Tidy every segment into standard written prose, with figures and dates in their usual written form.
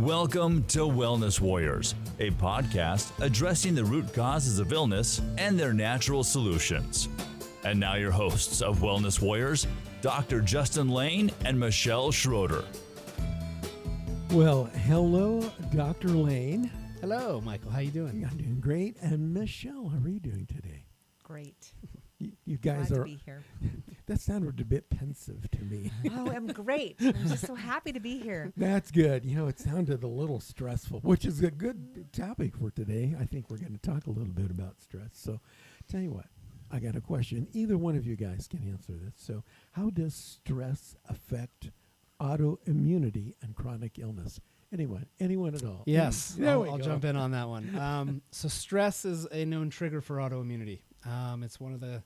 Welcome to Wellness Warriors, a podcast addressing the root causes of illness and their natural solutions. And now your hosts of Wellness Warriors, Dr. Justin Lane and Michele Schroeder. Well, hello, Dr. Lane. Hello, Michael. How you doing? I'm doing great. And Michele, how are you doing today? Great. You guys Glad are. to be here. That sounded a bit pensive to me. Oh, I'm great. I'm just so happy to be here. That's good. You know, it sounded a little stressful, which is a good topic for today. I think we're going to talk a little bit about stress. So, tell you what, I got a question. Either one of you guys can answer this. So, how does stress affect autoimmunity and chronic illness? Anyone at all? Yes, I'll go. jump in on that one. So stress is a known trigger for autoimmunity. It's one of the,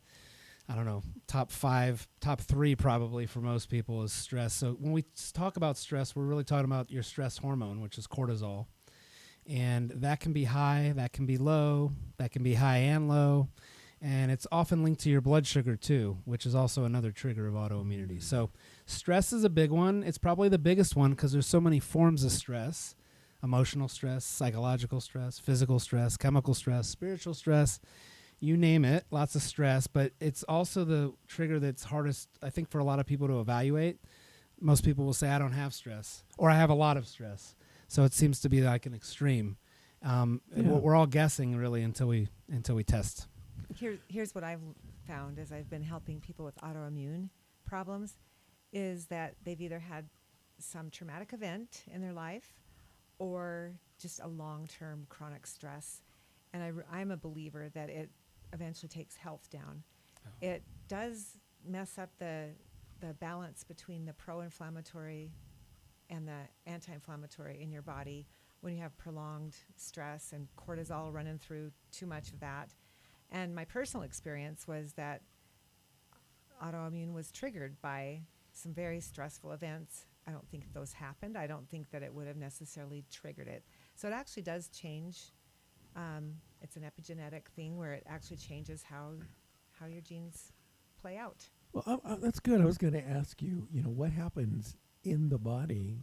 top 3 probably for most people is stress. So when we talk about stress, we're really talking about your stress hormone, which is cortisol. And that can be high, that can be low, that can be high and low. And it's often linked to your blood sugar too, which is also another trigger of autoimmunity. So stress is a big one. It's probably the biggest one because there's so many forms of stress: emotional stress, psychological stress, physical stress, chemical stress, spiritual stress, you name it, lots of stress. But it's also the trigger that's hardest, I think, for a lot of people to evaluate. Most people will say, I don't have stress, or I have a lot of stress. So it seems to be like an extreme. We're all guessing really until we test. Here's what I've found as I've been helping people with autoimmune problems is that they've either had some traumatic event in their life or just a long-term chronic stress. And I'm a believer that it eventually takes health down. Oh. It does mess up the balance between the pro-inflammatory and the anti-inflammatory in your body when you have prolonged stress and cortisol running through too much of that. And my personal experience was that autoimmune was triggered by some very stressful events. I don't think those happened. I don't think that it would have necessarily triggered it. So it actually does change. It's an epigenetic thing where it actually changes how your genes play out. Well, that's good. I was going to ask you, what happens in the body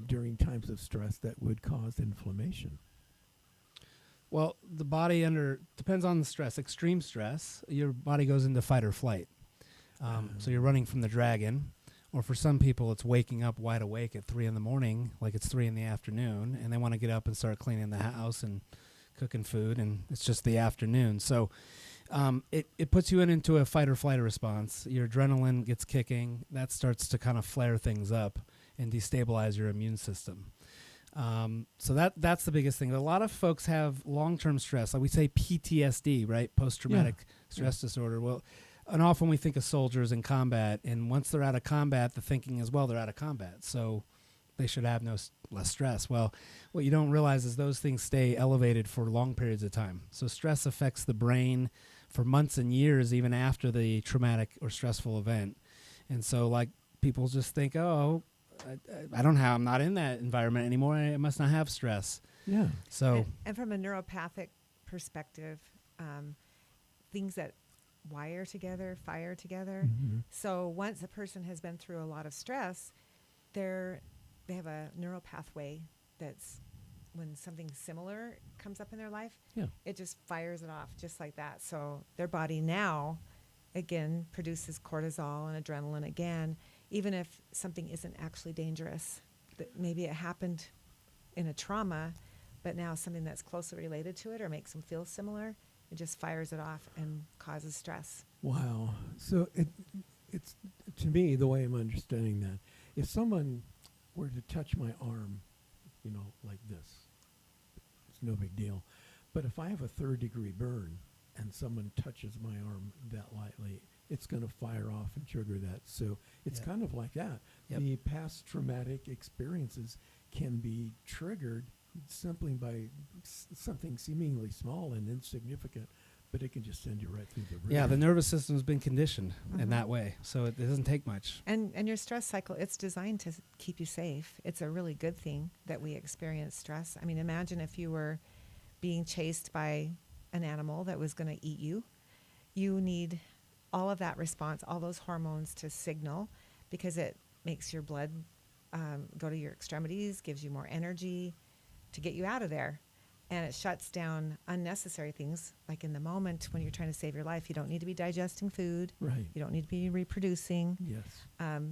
during times of stress that would cause inflammation? Well, the body depends on the stress. Extreme stress, your body goes into fight or flight. So you're running from the dragon, or for some people, it's waking up wide awake at 3 a.m, like it's 3 p.m, and they want to get up and start cleaning the house and cooking food, and it's just the afternoon. So it puts you into a fight or flight response. Your adrenaline gets kicking. That starts to kind of flare things up and destabilize your immune system. So that's the biggest thing. A lot of folks have long-term stress. Like we say PTSD, right? Post-traumatic stress disorder. Well, and often we think of soldiers in combat, and once they're out of combat, the thinking is, well, they're out of combat, so they should have less stress. Well, what you don't realize is those things stay elevated for long periods of time. So stress affects the brain for months and years, even after the traumatic or stressful event. And so, like, people just think, oh, I'm not in that environment anymore. I must not have stress. Yeah. So, and from a neuropathic perspective, things that wire together, fire together. Mm-hmm. So once a person has been through a lot of stress, they have a neural pathway that's when something similar comes up in their life, it just fires it off just like that. So their body now, again, produces cortisol and adrenaline again, even if something isn't actually dangerous. That maybe it happened in a trauma, but now something that's closely related to it or makes them feel similar, it just fires it off and causes stress. Wow. So it's to me, the way I'm understanding that, if someone were to touch my arm, like this, it's no big deal. But if I have a 3rd-degree burn and someone touches my arm that lightly, it's going to fire off and trigger that. So it's kind of like that. Yep. The past traumatic experiences can be triggered simply by something seemingly small and insignificant, but it can just send you right through the roof. Yeah, the nervous system's been conditioned in that way, so it doesn't take much. And your stress cycle, it's designed to keep you safe. It's a really good thing that we experience stress. I mean, imagine if you were being chased by an animal that was going to eat you. You need all of that response, all those hormones to signal, because it makes your blood go to your extremities, gives you more energy to get you out of there. And it shuts down unnecessary things. Like in the moment when you're trying to save your life, you don't need to be digesting food. Right. You don't need to be reproducing. Yes.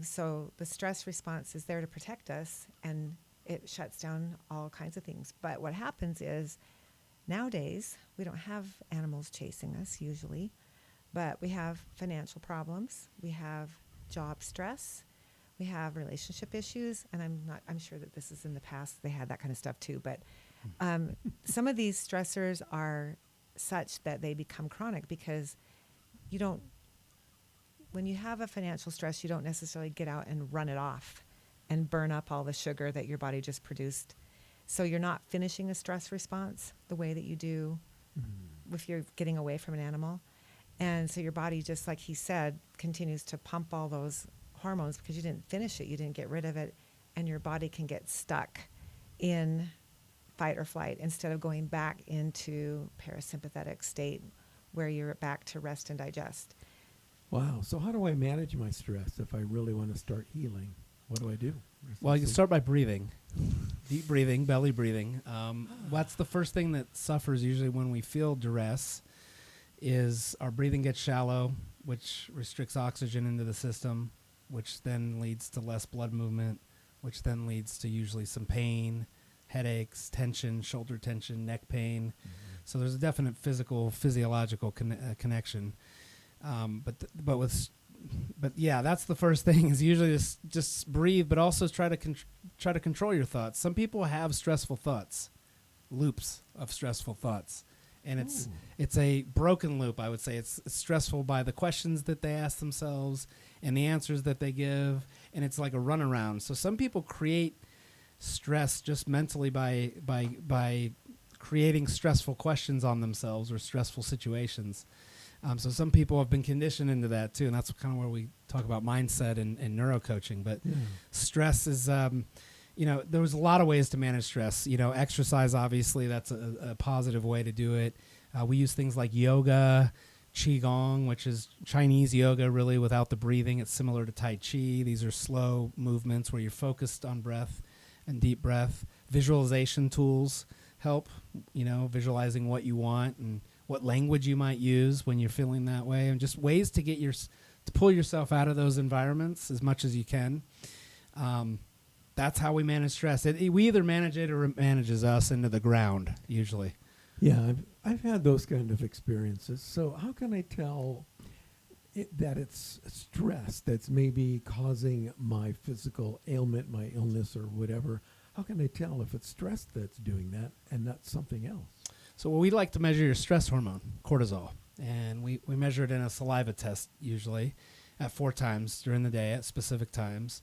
So the stress response is there to protect us, and it shuts down all kinds of things. But what happens is nowadays we don't have animals chasing us usually, but we have financial problems. We have job stress. We have relationship issues. And I'm sure that this is in the past. They had that kind of stuff too. But some of these stressors are such that they become chronic because when you have a financial stress, you don't necessarily get out and run it off and burn up all the sugar that your body just produced. So you're not finishing a stress response the way that you do if you're getting away from an animal. And so your body, just like he said, continues to pump all those hormones because you didn't finish it, you didn't get rid of it, and your body can get stuck in fight or flight instead of going back into parasympathetic state where you're back to rest and digest. Wow. So how do I manage my stress if I really want to start healing? What do I do? Well, you can start by breathing. Deep breathing, belly breathing. That's the first thing that suffers usually when we feel duress is our breathing gets shallow, which restricts oxygen into the system, which then leads to less blood movement, which then leads to usually some pain, headaches, tension, shoulder tension, neck pain. So there's a definite physiological connection. But yeah, that's the first thing is usually just breathe, but also try to control your thoughts. Some people have stressful thoughts, loops of stressful thoughts. And it's a broken loop, I would say. It's stressful by the questions that they ask themselves and the answers that they give, and it's like a runaround. So some people create stress just mentally by creating stressful questions on themselves or stressful situations. So some people have been conditioned into that too, and that's kind of where we talk about mindset and neurocoaching. But stress is, there was a lot of ways to manage stress. Exercise, obviously, that's a positive way to do it. We use things like yoga, qigong, which is Chinese yoga, really without the breathing. It's similar to Tai Chi. These are slow movements where you're focused on breath and deep breath. Visualization tools help, visualizing what you want and what language you might use when you're feeling that way, and just ways to get to pull yourself out of those environments as much as you can. That's how we manage stress. We either manage it or it manages us into the ground, usually. Yeah, I've had those kind of experiences. So how can I tell that it's stress that's maybe causing my physical ailment, my illness, or whatever? How can I tell if it's stress that's doing that and not something else? So we like to measure your stress hormone, cortisol, and we measure it in a saliva test usually at 4 times during the day at specific times.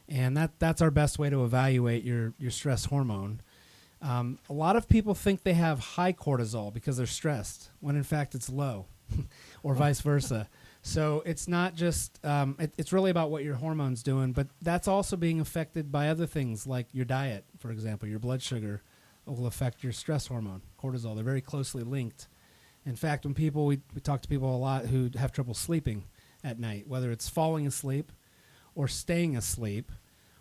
And that's our best way to evaluate your stress hormone. A lot of people think they have high cortisol because they're stressed, when in fact it's low, or vice versa. So it's not just, it's really about what your hormone's doing, but that's also being affected by other things like your diet, for example. Your blood sugar will affect your stress hormone, cortisol. They're very closely linked. In fact, when we talk to people a lot who have trouble sleeping at night, whether it's falling asleep or staying asleep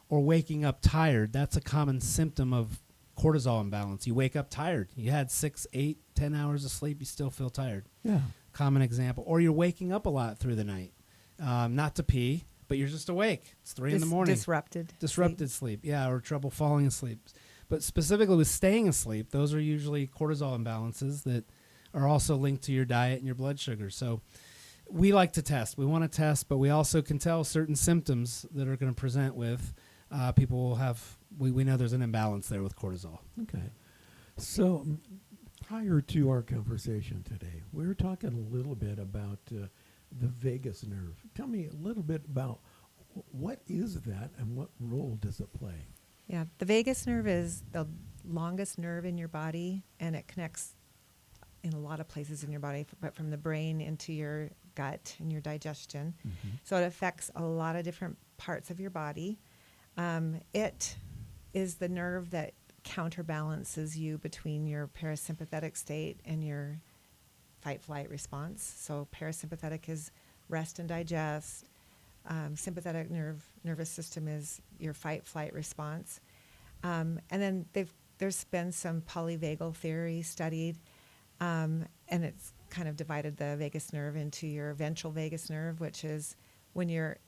or waking up tired, that's a common symptom of cortisol imbalance. You wake up tired. You had 6, 8, 10 hours of sleep, you still feel tired. Yeah. Common example. Or you're waking up a lot through the night. Not to pee, but you're just awake. It's 3 in the morning. Disrupted sleep. Yeah, or trouble falling asleep. But specifically with staying asleep, those are usually cortisol imbalances that are also linked to your diet and your blood sugar. So we like to test. We want to test, but we also can tell certain symptoms that are going to present with people will have, we know there's an imbalance there with cortisol. Okay. So prior to our conversation today, we were talking a little bit about the vagus nerve. Tell me a little bit about what is that and what role does it play? Yeah, the vagus nerve is the longest nerve in your body, and it connects in a lot of places in your body, but from the brain into your gut and your digestion. Mm-hmm. So it affects a lot of different parts of your body. It is the nerve that counterbalances you between your parasympathetic state and your fight-flight response. So parasympathetic is rest and digest. sympathetic nervous system is your fight-flight response. And then there's been some polyvagal theory studied, and it's kind of divided the vagus nerve into your ventral vagus nerve, which is when you're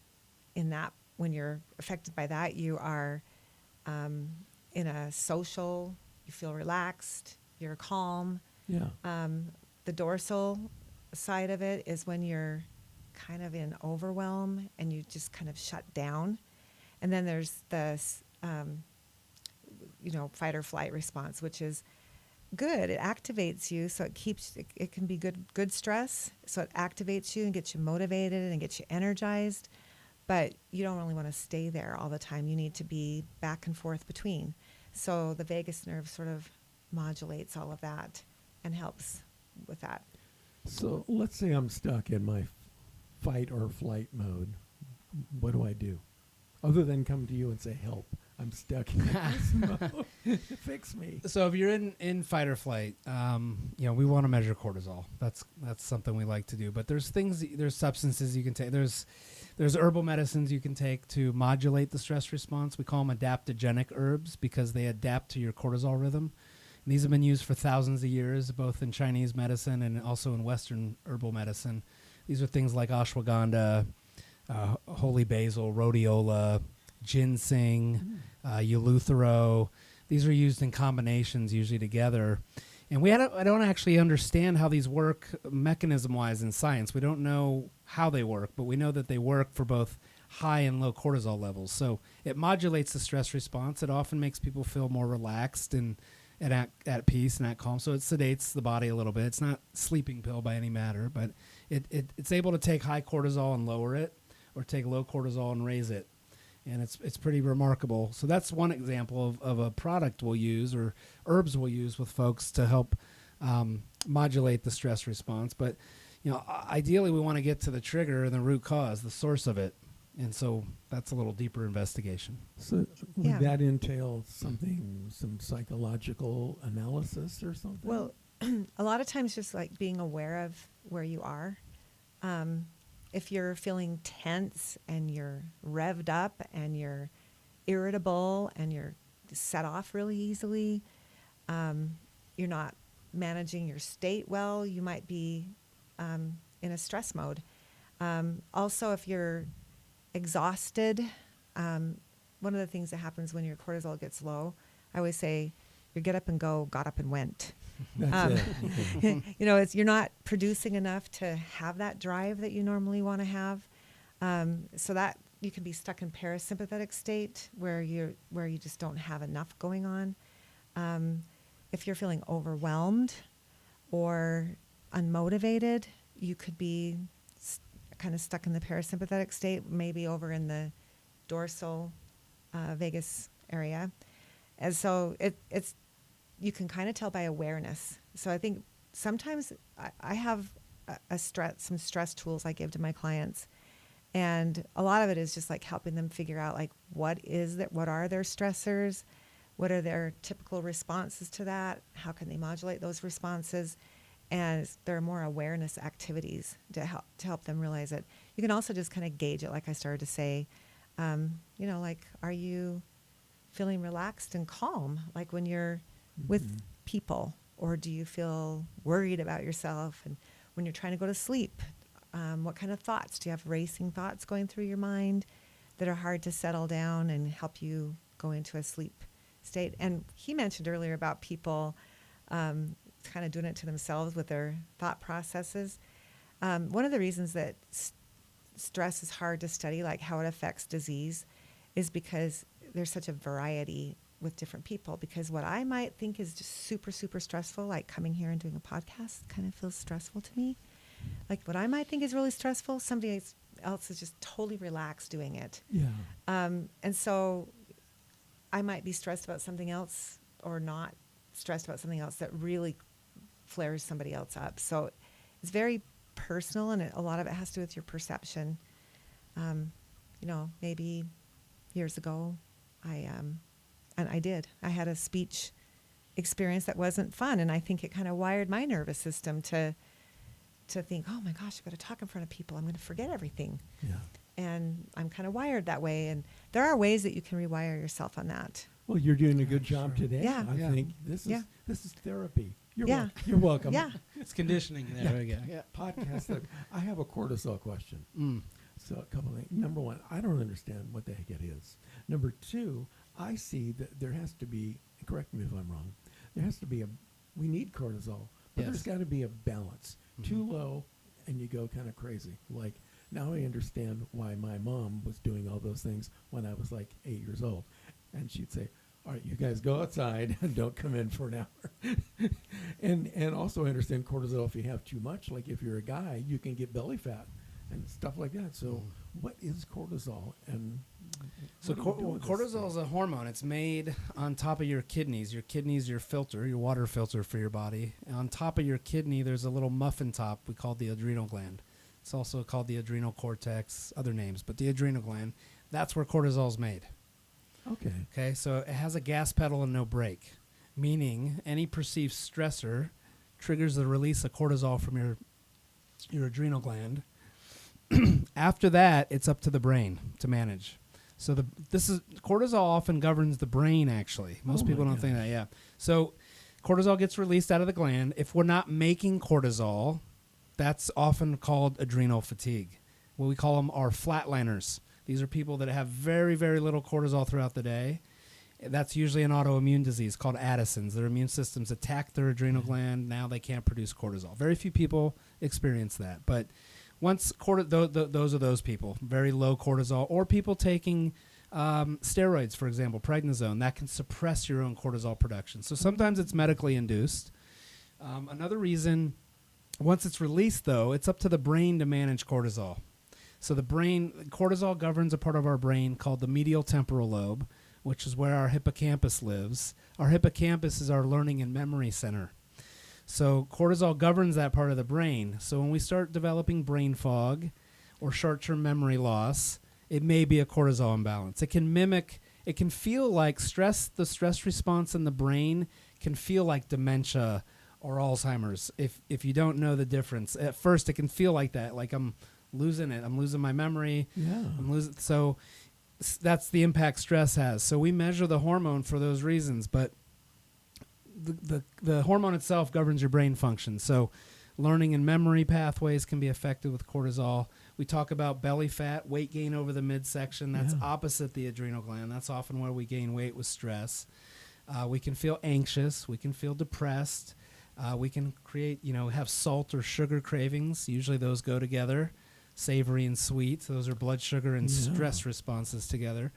affected by that, you are in a social, you feel relaxed, you're calm. Yeah. The dorsal side of it is when you're kind of in overwhelm and you just kind of shut down. And then there's the, fight or flight response, which is good. It activates you, so it can be good stress. So it activates you and gets you motivated and gets you energized. But you don't really want to stay there all the time. You need to be back and forth between. So the vagus nerve sort of modulates all of that and helps with that. So let's say I'm stuck in my fight or flight mode. What do I do? Other than come to you and say, help, I'm stuck in this mode. Fix me. So if you're in fight or flight, we want to measure cortisol. That's something we like to do. But there's substances you can take. There's herbal medicines you can take to modulate the stress response. We call them adaptogenic herbs because they adapt to your cortisol rhythm. And these have been used for thousands of years, both in Chinese medicine and also in Western herbal medicine. These are things like ashwagandha, holy basil, rhodiola, ginseng, eleuthero. These are used in combinations, usually together. And I don't actually understand how these work mechanism-wise in science. We don't know how they work, but we know that they work for both high and low cortisol levels. So it modulates the stress response. It often makes people feel more relaxed and at peace and at calm. So it sedates the body a little bit. It's not a sleeping pill by any matter, but it's able to take high cortisol and lower it, or take low cortisol and raise it. And it's pretty remarkable. So that's one example of a product we'll use, or herbs we'll use with folks to help modulate the stress response. But ideally we want to get to the trigger and the root cause, the source of it. And so that's a little deeper investigation. So would that entail some psychological analysis or something? Well, a lot of times just like being aware of where you are. If you're feeling tense and you're revved up and you're irritable and you're set off really easily, you're not managing your state well, you might be in a stress mode. Also, if you're exhausted, one of the things that happens when your cortisol gets low, I always say, your get up and go, got up and went. That's it. You're not producing enough to have that drive that you normally want to have. So that you can be stuck in parasympathetic state where you just don't have enough going on. If you're feeling overwhelmed or unmotivated, you could be kind of stuck in the parasympathetic state, maybe over in the dorsal vagus area. And so it's you can kind of tell by awareness. So I think sometimes I have some stress tools I give to my clients, and a lot of it is just like helping them figure out like what are their stressors, what are their typical responses to that, how can they modulate those responses, and there are more awareness activities to help them realize it. You can also just kind of gauge it, like I started to say, like, are you feeling relaxed and calm, like when you're with people, or do you feel worried about yourself? And when you're trying to go to sleep, what kind of thoughts? Do you have racing thoughts going through your mind that are hard to settle down and help you go into a sleep state? And he mentioned earlier about people kind of doing it to themselves with their thought processes. One of the reasons that stress is hard to study, like how it affects disease, is because there's such a variety with different people. Because what I might think is just super, super stressful, like coming here and doing a podcast kind of feels stressful to me. Like what I might think is really stressful, somebody else is just totally relaxed doing it. Yeah. And so I might be stressed about something else or not stressed about something else that really flares somebody else up. So it's very personal, and a lot of it has to do with your perception. Maybe years ago, I had a speech experience that wasn't fun, and I think it kind of wired my nervous system to think, oh my gosh, I've got to talk in front of people. I'm going to forget everything. Yeah. and I'm kind of wired that way. And there are ways that you can rewire yourself on that. Well, you're doing a good job today. Yeah. I Yeah. think this is therapy. Yeah. You're welcome. Yeah. It's conditioning there. Yeah. Podcast. I have a cortisol question. So a couple of things. Number one, I don't understand what the heck it is. Number two, I see that there has to be, correct me if I'm wrong, there has to be we need cortisol, but Yes. there's got to be a balance. Too low and you go kind of crazy. Like, now I understand why my mom was doing all those things when I was like 8 years old. And she'd say, all right, you guys go outside and don't come in for an hour. and also I understand cortisol, if you have too much, like if you're a guy, you can get belly fat and stuff like that. So what is cortisol? And So what do you do with this cortisol thing? is a hormone. It's made on top of your kidneys. Your kidneys, your filter, your water filter for your body. And on top of your kidney, there's a little muffin top we call the adrenal gland. It's also called the adrenal cortex, other names, but the adrenal gland, that's where cortisol is made. Okay, so it has a gas pedal and no brake, meaning any perceived stressor triggers the release of cortisol from your adrenal gland. After that, it's up to the brain to manage. So cortisol often governs the brain, actually. Most people don't think that, yeah. So cortisol gets released out of the gland. If we're not making cortisol, that's often called adrenal fatigue. What we call them are flatliners. These are people that have very, very little cortisol throughout the day. That's usually an autoimmune disease called Addison's. Their immune systems attack their adrenal gland. Now they can't produce cortisol. Very few people experience that. But once those are those people, very low cortisol, or people taking steroids, for example, prednisone, that can suppress your own cortisol production. So sometimes it's medically induced. Another reason, once it's released, though, it's up to the brain to manage cortisol. So cortisol governs a part of our brain called the medial temporal lobe, which is where our hippocampus lives. Our hippocampus is our learning and memory center. So cortisol governs that part of the brain. So when we start developing brain fog or short-term memory loss, it may be a cortisol imbalance. It can feel like the stress response in the brain can feel like dementia or Alzheimer's if you don't know the difference. At first, it can feel like that, like I'm losing it. I'm losing my memory. Yeah. So that's the impact stress has. So we measure the hormone for those reasons, but the hormone itself governs your brain function. So learning and memory pathways can be affected with cortisol. We talk about belly fat, weight gain over the midsection. That's opposite the adrenal gland. That's often where we gain weight with stress. We can feel anxious. We can feel depressed. We can have salt or sugar cravings. Usually those go together. Savory and sweet. Those are blood sugar and stress responses together.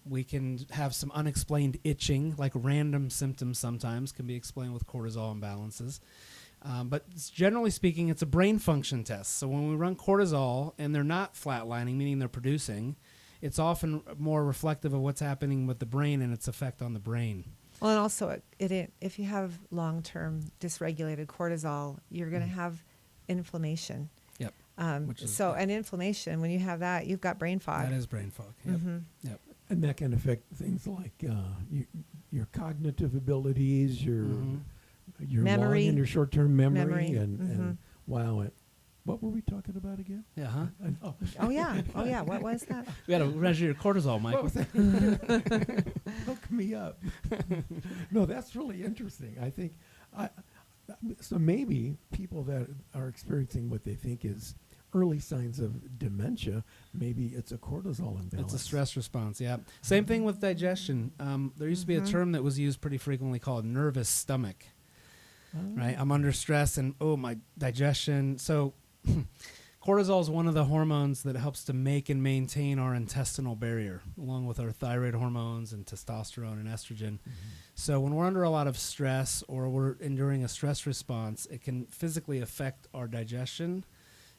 We can have some unexplained itching, like random symptoms sometimes can be explained with cortisol imbalances. But generally speaking, it's a brain function test. So when we run cortisol and they're not flatlining, meaning they're producing, it's often more reflective of what's happening with the brain and its effect on the brain. Well, and also, if you have long-term dysregulated cortisol, you're going to have inflammation. Yep. And inflammation, when you have that, you've got brain fog. That is brain fog. Yep. Mm-hmm. Yep. And that can affect things like your cognitive abilities, your Memory. long and your short-term memory. Mm-hmm. And wow, what were we talking about again? Yeah, huh? Oh yeah. What was that? We got to measure your cortisol, Mike. What was that? Hook me up. No, that's really interesting. I think, so maybe people that are experiencing what they think is early signs of dementia, maybe it's a cortisol imbalance. It's a stress response, yeah. Same thing with digestion. There used to be a term that was used pretty frequently called nervous stomach. Right? I'm under stress and, my digestion. So cortisol is one of the hormones that helps to make and maintain our intestinal barrier, along with our thyroid hormones and testosterone and estrogen. So when we're under a lot of stress or we're enduring a stress response, it can physically affect our digestion.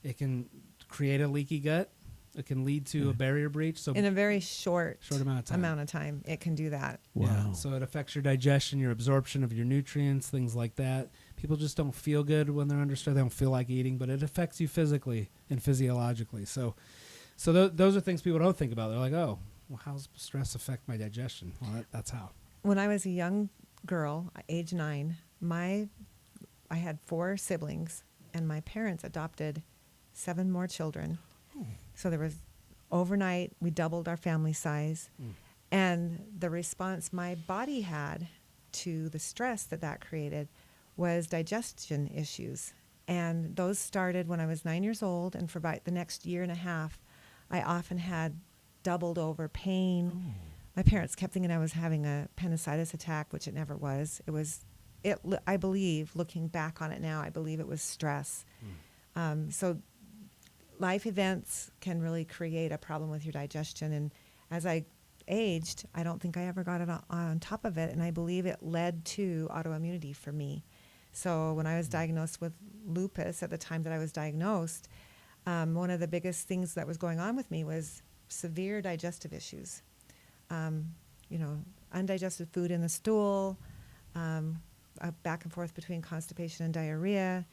It can create a leaky gut. It can lead to a barrier breach. So In a very short amount of time. It can do that. Wow. Yeah, so it affects your digestion, your absorption of your nutrients, things like that. People just don't feel good when they're under stress. They don't feel like eating, but it affects you physically and physiologically. So those are things people don't think about. They're like, oh, well, how does stress affect my digestion? Well, that's how. When I was a young girl, age 9, I had 4 siblings, and my parents adopted 7 more children. So there was overnight, we doubled our family size. And the response my body had to the stress that created was digestion issues. And those started when I was 9 years old. And for about the next year and a half, I often had doubled over pain. Oh. My parents kept thinking I was having a appendicitis attack, which it never was. I believe, looking back on it now, I believe it was stress. So life events can really create a problem with your digestion. And as I aged, I don't think I ever got it on top of it. And I believe it led to autoimmunity for me. So when I was diagnosed with lupus, at the time that I was diagnosed, one of the biggest things that was going on with me was severe digestive issues. Undigested food in the stool, back and forth between constipation and diarrhea,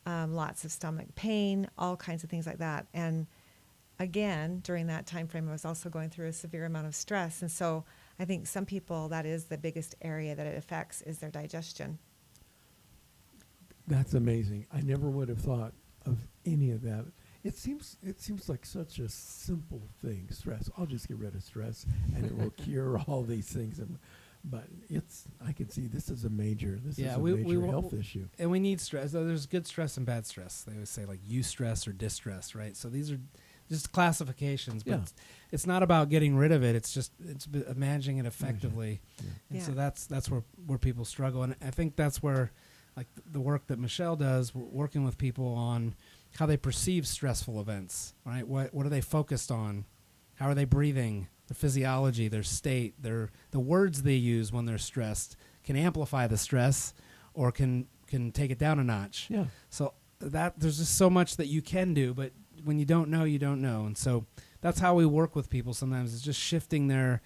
lots of stomach pain, all kinds of things like that. And again, during that time frame, I was also going through a severe amount of stress. And so I think some people, that is the biggest area that it affects, is their digestion. That's amazing. I never would have thought of any of that. It seems like such a simple thing, stress. I'll just get rid of stress and it will cure all these things. But I can see this is a major health issue. And we need stress. There's good stress and bad stress. They always say like eustress or distress, right? So these are just classifications, but it's not about getting rid of it. It's managing it effectively. And so that's where people struggle. And I think that's where like the work that Michele does, working with people on how they perceive stressful events, right? What are they focused on? How are they breathing? Their physiology, their state, the words they use when they're stressed can amplify the stress or can take it down a notch. Yeah. So there's just so much that you can do, but when you don't know, you don't know. And so that's how we work with people sometimes, is just shifting their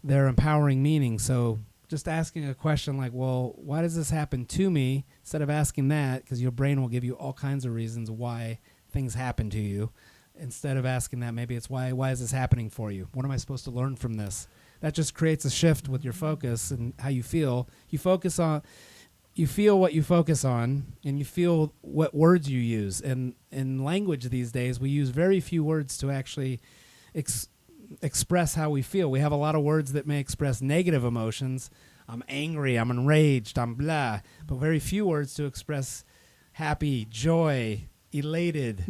empowering meaning. So just asking a question like, well, why does this happen to me? Instead of asking that, because your brain will give you all kinds of reasons why things happen to you. Instead of asking that, maybe it's why is this happening for you? What am I supposed to learn from this? That just creates a shift with your focus and how you feel. You feel what you focus on, and you feel what words you use. And in language these days, we use very few words to actually express how we feel. We have a lot of words that may express negative emotions. I'm angry, I'm enraged, I'm blah. But very few words to express happy, joy, elated,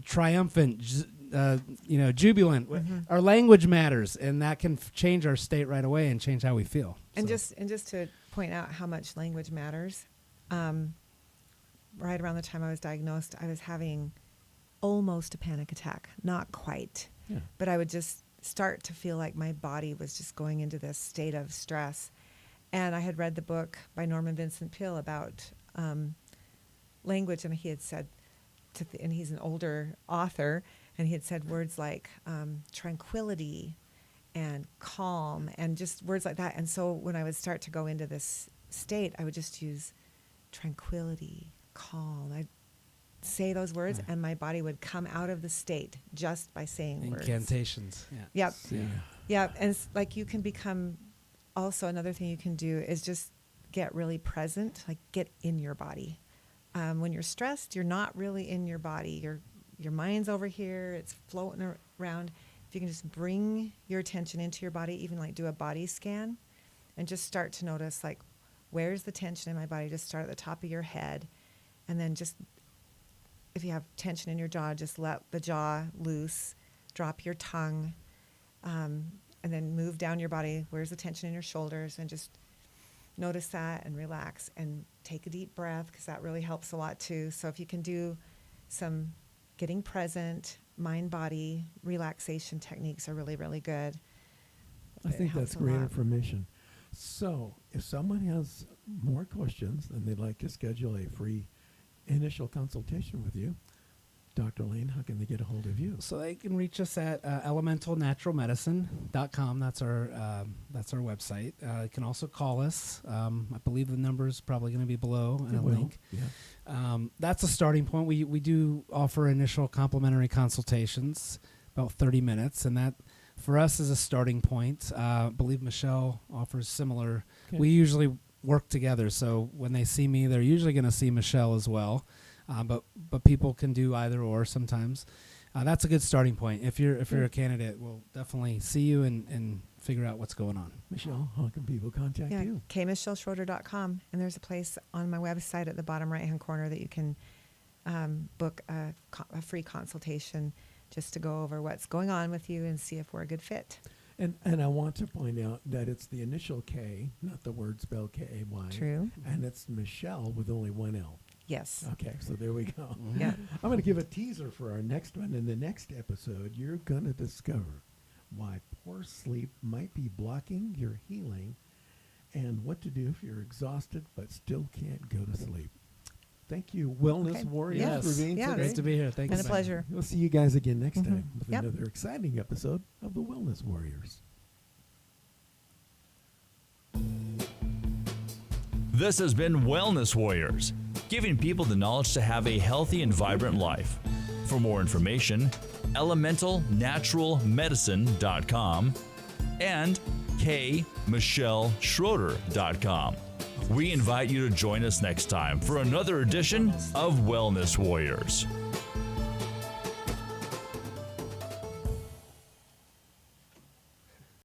triumphant, jubilant. Mm-hmm. Our language matters, and that can change our state right away and change how we feel. And just to point out how much language matters, right around the time I was diagnosed, I was having almost a panic attack. Not quite, but I would just start to feel like my body was just going into this state of stress. And I had read the book by Norman Vincent Peale about language, and he had said, and he's an older author, and he had said words like tranquility and calm and just words like that. And so when I would start to go into this state, I would just use tranquility, calm. I'd say those words, and my body would come out of the state just by saying words. Incantations. Yep. Yeah. And it's like you can become, also another thing you can do is just get really present, like get in your body. When you're stressed, you're not really in your body. Your mind's over here. It's floating around. If you can just bring your attention into your body, even like do a body scan, and just start to notice like, where's the tension in my body? Just start at the top of your head, and then just, if you have tension in your jaw, just let the jaw loose. Drop your tongue, and then move down your body. Where's the tension in your shoulders? And just notice that and relax and take a deep breath, because that really helps a lot too. So if you can do some getting present, mind-body relaxation techniques are really, really good. I think that's great information. So if someone has more questions and they'd like to schedule a free initial consultation with you, Dr. Lane, how can they get a hold of you? So they can reach us at elementalnaturalmedicine.com. That's our website. You can also call us. I believe the number is probably going to be below in a link. Yeah. That's a starting point. We do offer initial complimentary consultations, about 30 minutes, and that for us is a starting point. I believe Michele offers similar. Okay. We usually work together, so when they see me, they're usually going to see Michele as well. But people can do either or sometimes. That's a good starting point. If you're a candidate, we'll definitely see you and figure out what's going on. Michele, how can people contact you? KMichelleSchroeder.com, and there's a place on my website at the bottom right-hand corner that you can book a free consultation just to go over what's going on with you and see if we're a good fit. And I want to point out that it's the initial K, not the word spelled K-A-Y. True. And it's Michele with only one L. Yes. Okay, so there we go. Yeah. I'm going to give a teaser for our next one. In the next episode, you're going to discover why poor sleep might be blocking your healing and what to do if you're exhausted but still can't go to sleep. Thank you, Wellness Warriors, Yes. for being Yeah. today. Great to be here. Thank you. Been a pleasure. We'll see you guys again next time with Yep. another exciting episode of the Wellness Warriors. This has been Wellness Warriors, giving people the knowledge to have a healthy and vibrant life. For more information, elementalnaturalmedicine.com and KMichelleSchroeder.com. We invite you to join us next time for another edition of Wellness Warriors.